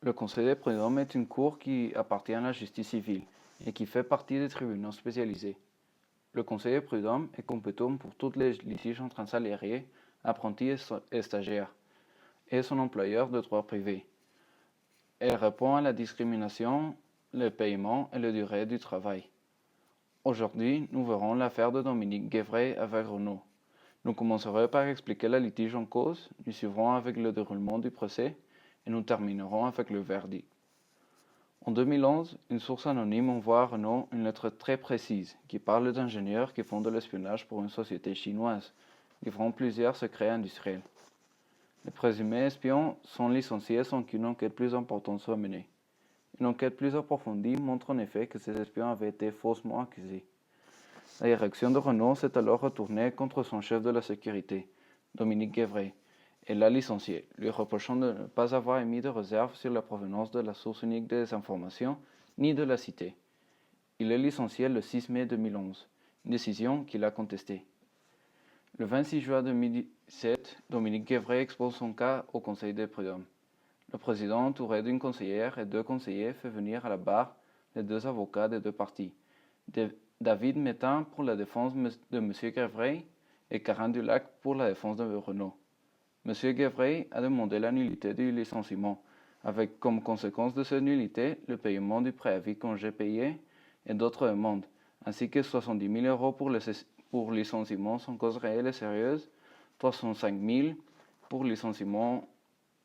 Le Conseil des prud'hommes est une cour qui appartient à la justice civile et qui fait partie des tribunaux spécialisés. Le Conseil des prud'hommes est compétent pour tous les litiges entre un salarié, apprenti et stagiaire, et son employeur de droit privé. Elle répond à la discrimination, le paiement et la durée du travail. Aujourd'hui, nous verrons l'affaire de Dominique Guévray avec Renault. Nous commencerons par expliquer le litige en cause, nous suivrons avec le déroulement du procès et nous terminerons avec le verdict. En 2011, une source anonyme envoie à Renault une lettre très précise qui parle d'ingénieurs qui font de l'espionnage pour une société chinoise, livrant plusieurs secrets industriels. Les présumés espions sont licenciés sans qu'une enquête plus importante soit menée. Une enquête plus approfondie montre en effet que ces espions avaient été faussement accusés. La direction de Renault s'est alors retournée contre son chef de la sécurité, Dominique Guévray, et l'a licencié, lui reprochant de ne pas avoir émis de réserve sur la provenance de la source unique des informations, ni de la cité. Il est licencié le 6 mai 2011, une décision qu'il a contestée. Le 26 juin 2017, Dominique Guévray expose son cas au Conseil des prud'hommes. Le président, entouré d'une conseillère et 2 conseillers, fait venir à la barre les 2 avocats des 2 parties, David Métain pour la défense de M. Guévray et Carin Dulac pour la défense de Renault. M. Guévray a demandé la nullité du licenciement, avec comme conséquence de cette nullité le paiement du préavis congé payé et d'autres demandes, ainsi que 70 000 euros pour licenciement sans cause réelle et sérieuse, 305 000 pour licenciement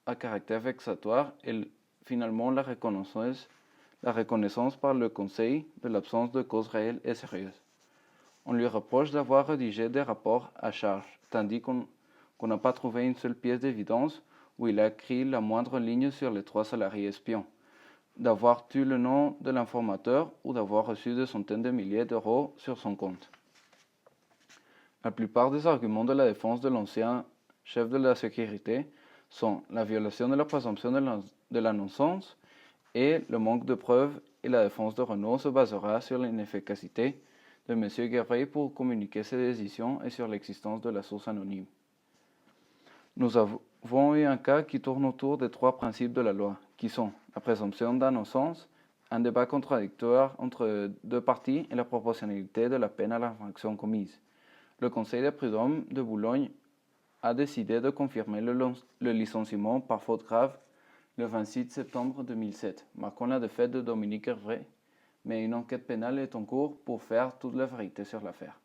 à caractère vexatoire et finalement la reconnaissance par le Conseil de l'absence de cause réelle et sérieuse. On lui reproche d'avoir rédigé des rapports à charge, tandis qu'on n'a pas trouvé une seule pièce d'évidence où il a écrit la moindre ligne sur les 3 salariés espions, d'avoir tué le nom de l'informateur ou d'avoir reçu des centaines de milliers d'euros sur son compte. La plupart des arguments de la défense de l'ancien chef de la sécurité sont la violation de la présomption de l'innocence et le manque de preuves, et la défense de Renault se basera sur l'inefficacité de M. Guévray pour communiquer ses décisions et sur l'existence de la source anonyme. Nous avons eu un cas qui tourne autour des 3 principes de la loi, qui sont la présomption d'innocence, un débat contradictoire entre 2 parties et la proportionnalité de la peine à l'infraction commise. Le Conseil des prud'hommes de Boulogne a décidé de confirmer le licenciement par faute grave le 26 septembre 2007, marquant la défaite de Dominique Guévray, mais une enquête pénale est en cours pour faire toute la vérité sur l'affaire.